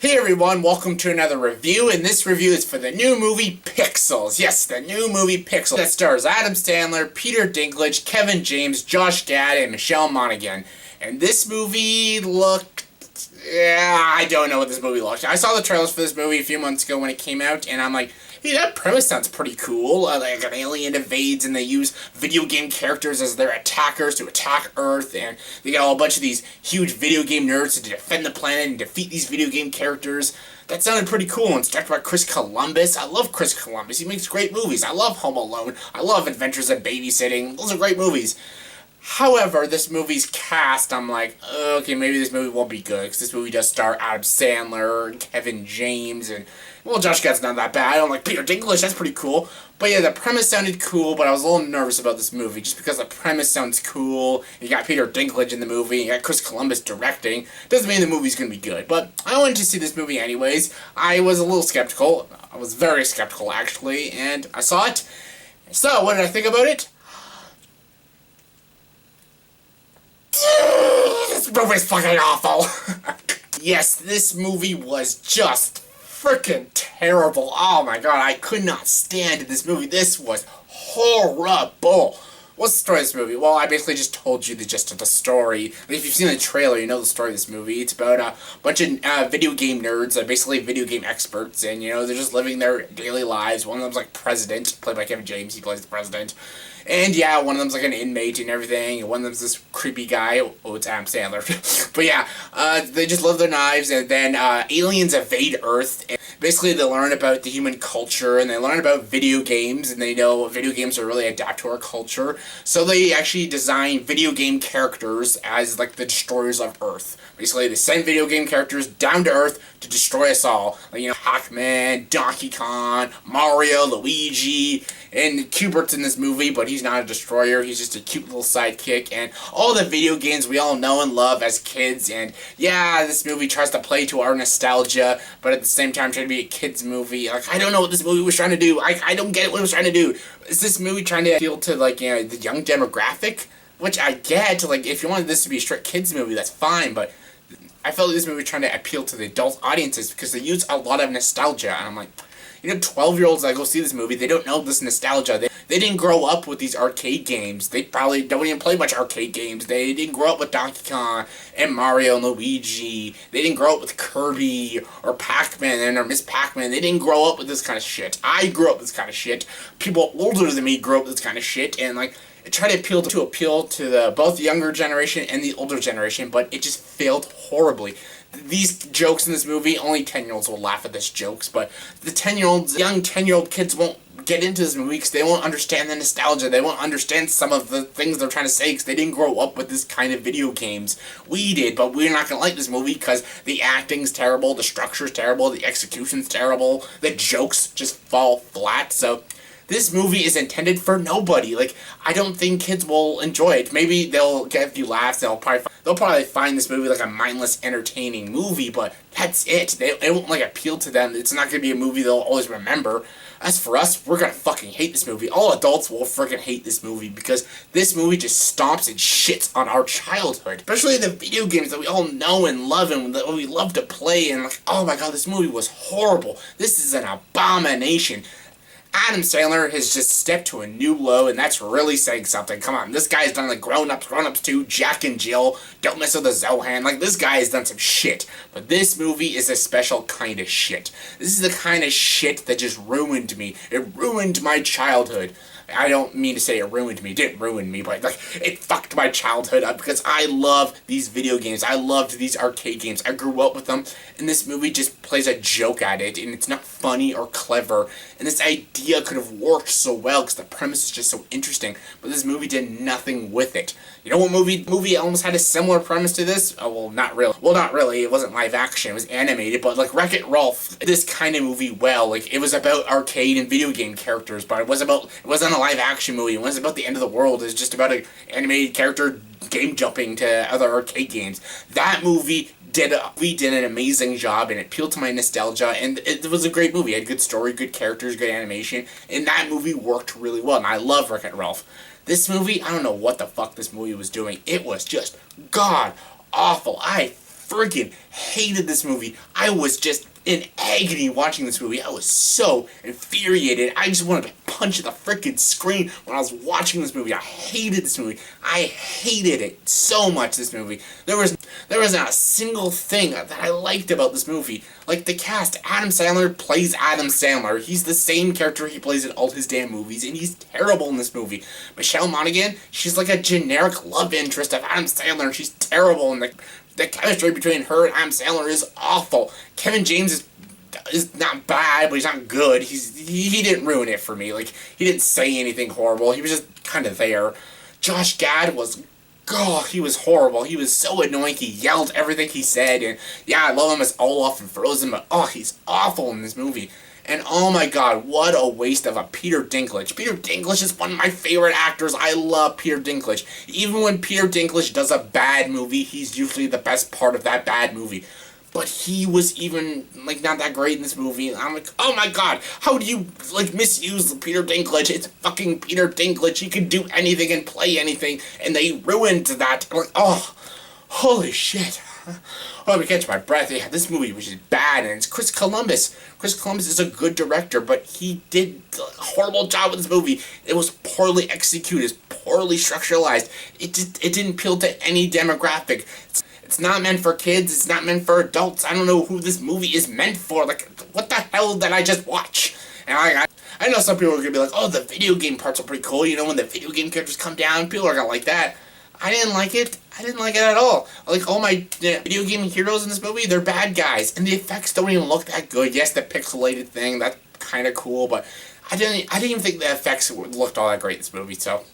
Hey everyone, welcome to another review, and this review is for the new movie Pixels. Yes, the new movie Pixels that stars Adam Sandler, Peter Dinklage, Kevin James, Josh Gad, and Michelle Monaghan. And this movie looked... I don't know what this movie looked like. I saw the trailers for this movie a few months ago when it came out, and I'm like, hey, that premise sounds pretty cool. Like an alien invades and they use video game characters as their attackers to attack Earth, and they got a whole bunch of these huge video game nerds to defend the planet and defeat these video game characters. That sounded pretty cool, and it's directed by Chris Columbus. I love Chris Columbus. He makes great movies. I love Home Alone. I love Adventures in Babysitting. Those are great movies. However, this movie's cast, I'm like, okay, maybe this movie won't be good, because this movie does star Adam Sandler and Kevin James, and, well, Josh Gad's not that bad. I don't like Peter Dinklage, that's pretty cool. But yeah, the premise sounded cool, but I was a little nervous about this movie, just because the premise sounds cool. You got Peter Dinklage in the movie, you got Chris Columbus directing. Doesn't mean the movie's gonna be good, but I wanted to see this movie anyways. I was a little skeptical. I was very skeptical, actually, and I saw it. So, what did I think about it? This movie's fucking awful. Yes, this movie was just freaking terrible. Oh my god, I could not stand this movie. This was horrible. What's the story of this movie? Well, I basically just told you the gist of the story. If you've seen the trailer, you know the story of this movie. It's about a bunch of video game nerds, basically video game experts, and, you know, they're just living their daily lives. One of them's like president, played by Kevin James. He plays the president. And yeah, one of them's like an inmate and everything, and one of them's this creepy guy. Oh, it's Adam Sandler. But yeah, they just live their lives, and then aliens invade Earth. And basically, they learn about the human culture, and they learn about video games, and they know video games are really adapt to our culture. So they actually design video game characters as like the destroyers of Earth. Basically, they send video game characters down to Earth to destroy us all. Like, you know, Pac-Man, Donkey Kong, Mario, Luigi, and Cubert's in this movie, but he's not a destroyer. He's just a cute little sidekick, and all the video games we all know and love as kids. And yeah, this movie tries to play to our nostalgia, but at the same time trying to be a kid's movie. Like, I don't know what this movie was trying to do. I don't get what it was trying to do. Is this movie trying to appeal to, like, you know, the young demographic? Which I get. Like, if you wanted this to be a strict kids movie, that's fine, but I felt like this movie was trying to appeal to the adult audiences because they use a lot of nostalgia, and I'm like, you know, 12-year-olds that go see this movie, they don't know this nostalgia. They didn't grow up with these arcade games. They probably don't even play much arcade games. They didn't grow up with Donkey Kong and Mario and Luigi. They didn't grow up with Kirby or Pac-Man or Miss Pac-Man. They didn't grow up with this kind of shit. I grew up with this kind of shit. People older than me grew up with this kind of shit, and like, it tried to appeal to both the younger generation and the older generation, but it just failed horribly. These jokes in this movie, only 10-year-olds will laugh at these jokes, but the young 10-year-old kids won't get into this movie because they won't understand the nostalgia. They won't understand some of the things they're trying to say because they didn't grow up with this kind of video games. We did, but we're not going to like this movie because the acting's terrible, the structure's terrible, the execution's terrible, the jokes just fall flat, so this movie is intended for nobody. Like, I don't think kids will enjoy it. Maybe they'll get a few laughs. They'll probably find this movie like a mindless, entertaining movie, but that's it. It won't, like, appeal to them. It's not going to be a movie they'll always remember. As for us, we're going to fucking hate this movie. All adults will freaking hate this movie because this movie just stomps and shits on our childhood. Especially the video games that we all know and love and that we love to play. And like, oh my god, this movie was horrible. This is an abomination. Adam Sandler has just stepped to a new low, and that's really saying something. Come on, this guy's done like Grown Ups 2, Jack and Jill, Don't Mess with the Zohan. Like, this guy has done some shit. But this movie is a special kind of shit. This is the kind of shit that just ruined me. It ruined my childhood. I don't mean to say it ruined me. It didn't ruin me, but like, it fucked my childhood up because I love these video games. I loved these arcade games. I grew up with them, and this movie just plays a joke at it, and it's not funny or clever. And this idea could have worked so well because the premise is just so interesting, but this movie did nothing with it. You know what movie almost had a similar premise to this? Oh, well, not really. Well, not really. It wasn't live action. It was animated, but like Wreck-It Ralph, this kind of movie well. Like, it was about arcade and video game characters, but it wasn't a live action movie. It wasn't about the end of the world. It was just about an animated character game jumping to other arcade games. That movie did an amazing job, and it appealed to my nostalgia, and it was a great movie. It had good story, good characters, good animation, and that movie worked really well, and I love Wreck-It Ralph. This movie, I don't know what the fuck this movie was doing. It was just god awful. I freaking hated this movie. I was just in agony watching this movie. I was so infuriated. I just wanted to punch the freaking screen when I was watching this movie. I hated this movie. I hated it so much, this movie. There was not a single thing that I liked about this movie. Like the cast, Adam Sandler plays Adam Sandler. He's the same character he plays in all his damn movies, and he's terrible in this movie. Michelle Monaghan, she's like a generic love interest of Adam Sandler, and she's terrible, and the chemistry between her and Adam Sandler is awful. Kevin James is not bad, but he's not good. He didn't ruin it for me. Like, he didn't say anything horrible. He was just kind of there. Josh Gad was, God, he was horrible. He was so annoying. He yelled everything he said, and yeah, I love him as Olaf and Frozen, but oh, he's awful in this movie. And oh my god, what a waste of a Peter Dinklage. Peter Dinklage is one of my favorite actors. I love Peter Dinklage. Even when Peter Dinklage does a bad movie, he's usually the best part of that bad movie. But he was even, like, not that great in this movie. And I'm like, oh my god, how do you, like, misuse Peter Dinklage? It's fucking Peter Dinklage. He can do anything and play anything. And they ruined that. I'm like, oh, holy shit. Oh, let me catch my breath. Yeah, this movie was just bad, and it's Chris Columbus. Chris Columbus is a good director, but he did a horrible job with this movie. It was poorly executed, poorly structuralized. It didn't appeal to any demographic. It's not meant for kids. It's not meant for adults. I don't know who this movie is meant for. Like, what the hell did I just watch? And I know some people are gonna be like, oh, the video game parts are pretty cool. You know, when the video game characters come down, people are gonna like that. I didn't like it. I didn't like it at all. Like, all my video game heroes in this movie, they're bad guys. And the effects don't even look that good. Yes, the pixelated thing, that's kind of cool, but I didn't even think the effects looked all that great in this movie, so...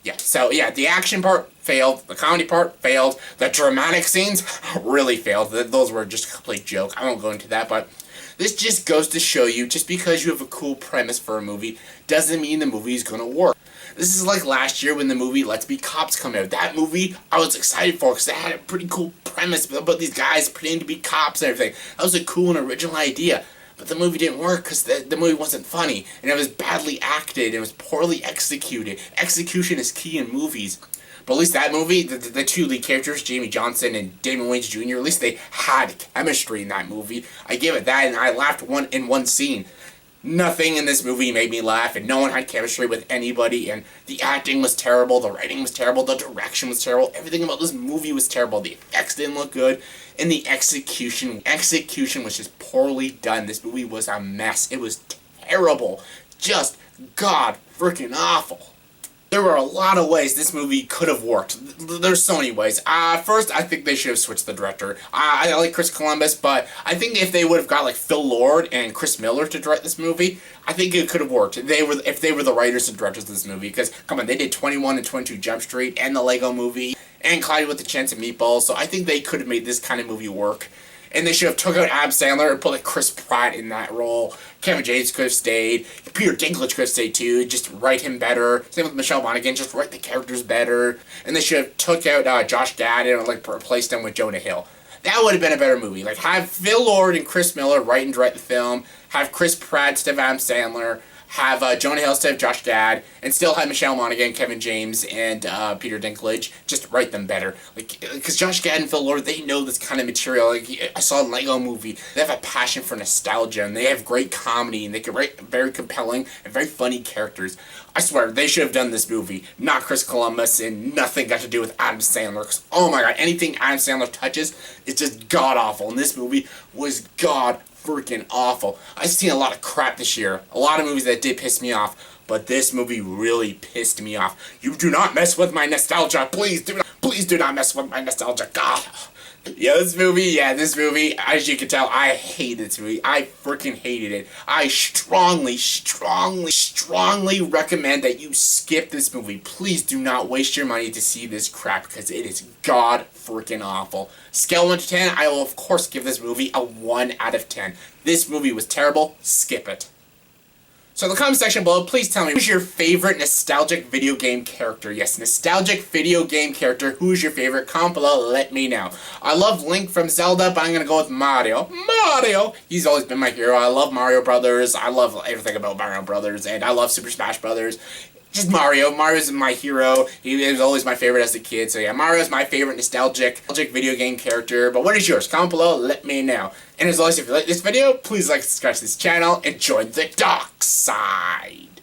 yeah, the action part failed, the comedy part failed, the dramatic scenes really failed. Those were just a complete joke. I won't go into that, but... this just goes to show you, just because you have a cool premise for a movie, doesn't mean the movie is gonna work. This is like last year when the movie Let's Be Cops came out. That movie I was excited for because it had a pretty cool premise about these guys pretending to be cops and everything. That was a cool and original idea. But the movie didn't work because the movie wasn't funny. And it was badly acted. And it was poorly executed. Execution is key in movies. But at least that movie, the two lead characters, Jamie Johnson and Damon Wayans Jr., at least they had chemistry in that movie. I give it that, and I laughed in one scene. Nothing in this movie made me laugh, and no one had chemistry with anybody, and the acting was terrible, the writing was terrible, the direction was terrible, everything about this movie was terrible. The effects didn't look good, and the execution was just poorly done. This movie was a mess. It was terrible. Just god freaking awful. There were a lot of ways this movie could have worked. There's so many ways. First, I think they should have switched the director. I like Chris Columbus, but I think if they would have got like Phil Lord and Chris Miller to direct this movie, I think it could have worked. If they were the writers and directors of this movie, because come on, they did 21 and 22 Jump Street and the Lego Movie and Cloudy with a Chance of Meatballs, so I think they could have made this kind of movie work. And they should have took out Adam Sandler and put like Chris Pratt in that role. Kevin James could have stayed. Peter Dinklage could have stayed too. Just write him better. Same with Michelle Monaghan. Just write the characters better. And they should have took out Josh Gad and like replaced him with Jonah Hill. That would have been a better movie. Like, have Phil Lord and Chris Miller write and direct the film. Have Chris Pratt instead of Adam Sandler. Have Jonah Hill instead of Josh Gad, and still have Michelle Monaghan, Kevin James, and Peter Dinklage. Just write them better. Like, because Josh Gad and Phil Lord, they know this kind of material. Like, I saw a Lego Movie. They have a passion for nostalgia, and they have great comedy, and they can write very compelling and very funny characters. I swear, they should have done this movie, not Chris Columbus, and nothing got to do with Adam Sandler. Because, oh my god, anything Adam Sandler touches is just god-awful, and this movie was god freaking awful. I've seen a lot of crap this year. A lot of movies that did piss me off. But this movie really pissed me off. You do not mess with my nostalgia. Please do not mess with my nostalgia. God. This movie, as you can tell, I hate this movie. I freaking hated it. I strongly recommend that you skip this movie. Please do not waste your money to see this crap, because it is god freaking awful. Scale 1 to 10, I will of course give this movie a 1 out of 10. This movie was terrible. Skip it. So in the comment section below, please tell me, who's your favorite nostalgic video game character? Yes, nostalgic video game character. Who's your favorite? Comment below, let me know. I love Link from Zelda, but I'm going to go with Mario. Mario! He's always been my hero. I love Mario Brothers. I love everything about Mario Brothers, and I love Super Smash Brothers. Just Mario. Mario's my hero. He was always my favorite as a kid. So yeah, Mario's my favorite nostalgic video game character. But what is yours? Comment below, let me know. And as always, if you like this video, please like and subscribe to this channel and join the dark side.